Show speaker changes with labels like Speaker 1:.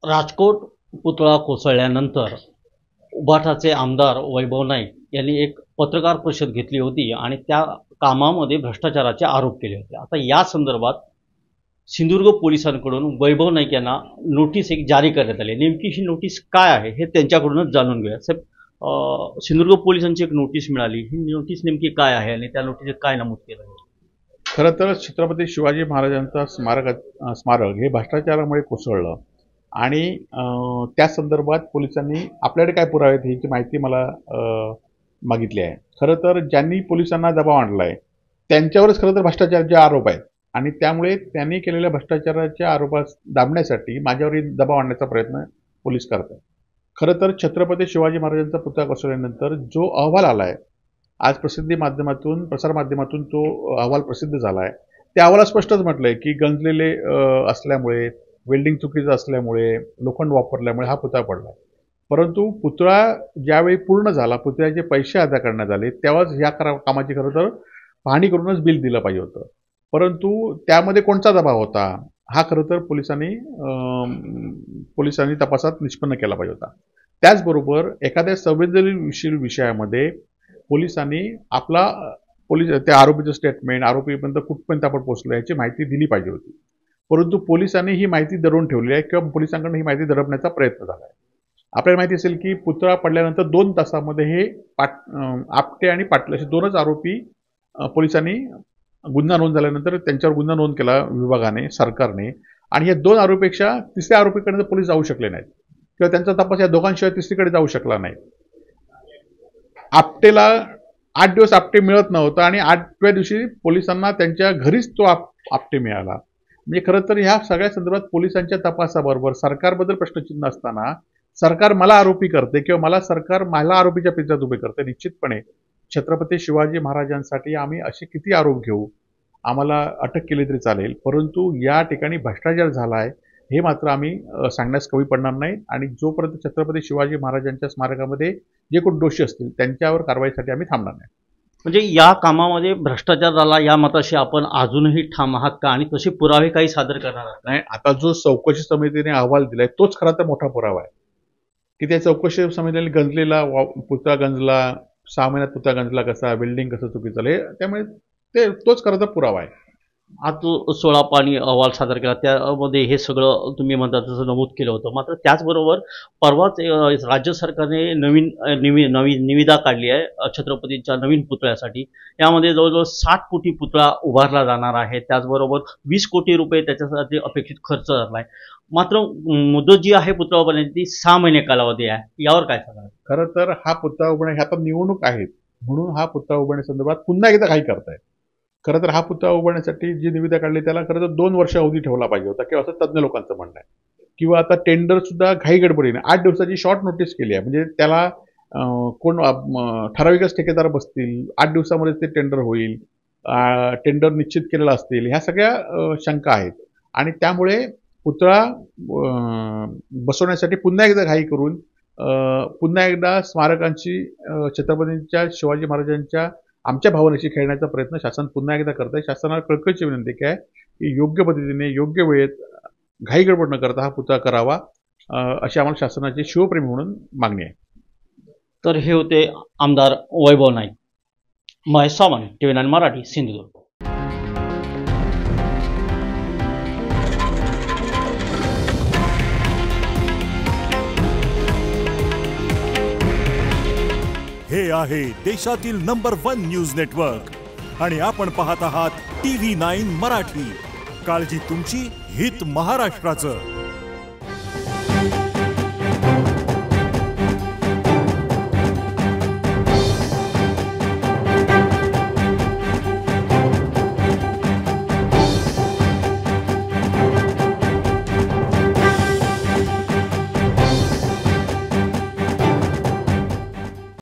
Speaker 1: राजकोट पुतळा कोसळल्यानंतर उभाटाचे आमदार वैभव नाईक यांनी एक पत्रकार परिषद घेतली होती आणि त्या कामामध्ये भ्रष्टाचाराचे आरोप केले होते। आता या संदर्भात सिंधुदुर्ग पोलिसांकडून वैभव नाईक यांना नोटीस एक जारी करण्यात आली। नेमकी ही नोटीस काय आहे हे त्यांच्याकडूनच जाणून घेऊया। साहेब, सिंधुदुर्ग पोलिसांची एक नोटीस मिळाली, ही नोटीस नेमकी काय आहे आणि त्या नोटीसमध्ये काय नमूद केलं आहे?
Speaker 2: खरं तर छत्रपती शिवाजी महाराजांचा स्मारक हे भ्रष्टाचारामुळे कोसळलं आणि त्या संदर्भात पोलिसांनी आपल्याकडे काय पुरावे आहेत ह्याची माहिती मला मागितली आहे। खरं तर ज्यांनी पोलिसांना दबाव आणलाय त्यांच्यावरच खरं तर भ्रष्टाचाराचे आरोप आहेत आणि त्यामुळे त्यांनी केलेल्या भ्रष्टाचाराच्या आरोपास दाबण्यासाठी माझ्यावरील दबाव आणण्याचा प्रयत्न पोलीस करतात। खरं तर छत्रपती शिवाजी महाराजांचा पुतळा कोसळल्यानंतर जो अहवाल आलाय, आज प्रसारमाध्यमातून तो अहवाल प्रसिद्ध झाला आहे। त्या अहवालात स्पष्टच म्हटलंय की गंजलेले असल्यामुळे, वेल्डिंग चुकीचं असल्यामुळे, लोखंड वापरल्यामुळे हा पुतळा पडलाय। परंतु पुतळा ज्यावेळी पूर्ण झाला, पुतळ्याचे पैसे अदा करण्यात आले, तेव्हाच या कामाची खरं तर पाहणी करूनच बिल दिलं पाहिजे होतं। परंतु त्यामध्ये कोणता दबाव होता हा खरं तर पोलिसांनी तपासात निष्पन्न केला पाहिजे होता। त्याचबरोबर एखाद्या संवेदनशील विषयामध्ये पोलिसांनी त्या आरोपीचं स्टेटमेंट, आरोपीपर्यंत कुठपर्यंत आपण पोहोचलो याची माहिती दिली पाहिजे होती। परंतु पोलिसांनी ही माहिती दडवून ठेवली आहे किंवा पोलिसांकडून ही माहिती दडपण्याचा प्रयत्न झाला आहे। आपल्याला माहिती असेल की पुतळा पडल्यानंतर 2 तासामध्ये हे आपटे आणि पाटील असे 2च आरोपी पोलिसांनी गुन्हा नोंद झाल्यानंतर त्यांच्यावर गुन्हा नोंद केला विभागाने, सरकारने, आणि या 2 आरोपीपेक्षा तिसऱ्या आरोपीकडे पोलीस जाऊ शकले नाहीत किंवा त्यांचा तपास या दोघांशिवाय तिसरीकडे जाऊ शकला नाही। आपटेला 8 दिवस आपटे मिळत नव्हता आणि 8व्या दिवशी पोलिसांना त्यांच्या घरीच तो आपटे मिळाला। म्हणजे खरं तर ह्या सगळ्या संदर्भात पोलिसांच्या तपासाबरोबर सरकारबद्दल प्रश्नचिन्ह असताना सरकार मला आरोपी करते किंवा सरकार मला आरोपीच्या पिंजऱ्यात उभे करते। निश्चितपणे छत्रपती शिवाजी महाराजांसाठी आम्ही असे किती आरोप घेऊ, आम्हाला अटक केली तरी चालेल, परंतु या ठिकाणी भ्रष्टाचार झाला आहे हे मात्र आम्ही सांगण्यास कमी पडणार नाही आणि जोपर्यंत छत्रपती शिवाजी महाराजांच्या स्मारकामध्ये जे कोण दोषी असतील त्यांच्यावर कारवाईसाठी आम्ही थांबणार नाही।
Speaker 1: म्हणजे या कामामध्ये भ्रष्टाचार झाला या मताशी आपण अजूनही ठाम आहात का आणि तसे पुरावे काही सादर करणार आहात?
Speaker 2: नाही, आता जो चौकशी समितीने अहवाल दिलाय तोच खरा तर मोठा पुरावा आहे की त्या चौकशी समितीने गंजलेला पुतळा गंजला, 6 महिन्यात पुतळा गंजला कसा, बिल्डिंग कसं चुकीचं झालं, त्यामुळे तोच खरं तर पुरावा आहे।
Speaker 1: आज जो 16 पानी अहवाल सादर केला त्यामध्ये हे सगळं तुम्ही म्हणता तसं नमूद केलं होतं। मात्र त्याचबरोबर परवाच राज्य सरकारने नवीन निविदा काढली आहे छत्रपतींच्या नवीन पुतळ्यासाठी। यामध्ये जवळजवळ 60 कोटी पुतळा उभारला जाणार आहे, त्याचबरोबर 20 कोटी रुपये त्याच्यासाठी अपेक्षित खर्च झाला आहे। मात्र मुदत जी आहे पुतळा उभारण्याची ती 6 महिने कालावधी आहे, यावर काय सांगाल?
Speaker 2: खरं तर हा पुतळा उभारणे ह्या आता निवडणूक आहेत म्हणून हा पुतळा उभारण्यासंदर्भात पुन्हा एकदा काही करतायत। खरं तर हा पुतळा उभारण्यासाठी जी निविदा काढली त्याला खरं तर 2 वर्ष अवधी ठेवला पाहिजे होता किंवा असं तज्ज्ञ लोकांचं म्हणणं आहे। किंवा आता टेंडर सुद्धा घाई गडबडीने 8 दिवसाची शॉर्ट नोटीस केली आहे, म्हणजे त्याला कोण ठराविकच ठेकेदार बसतील, 8 दिवसामध्ये ते टेंडर होईल, टेंडर निश्चित केलेला असतील, ह्या सगळ्या शंका आहेत आणि त्यामुळे पुतळा बसवण्यासाठी पुन्हा एकदा घाई करून पुन्हा एकदा स्मारकांची छत्रपतींच्या शिवाजी महाराजांच्या आमच्या भावनेशी खेळण्याचा प्रयत्न शासन पुन्हा एकदा करत आहे। शासनाला कळकळीची विनंती आहे की योग्य पद्धतीने योग्य वेळेत घाई गडबड न करता हा पुतळा करावा, अशी आम्हाला शासनाची शिवप्रेमी म्हणून मागणी आहे।
Speaker 1: तर हे होते आमदार वैभव नाईक। महेश सावंत, TV9 मराठी, सिंधुदुर्ग।
Speaker 3: हे आहे देशातील नंबर 1 न्यूज नेटवर्क आणि आपण पाहत आहात TV9 मराठी। काळजी तुमची, हित महाराष्ट्राचं।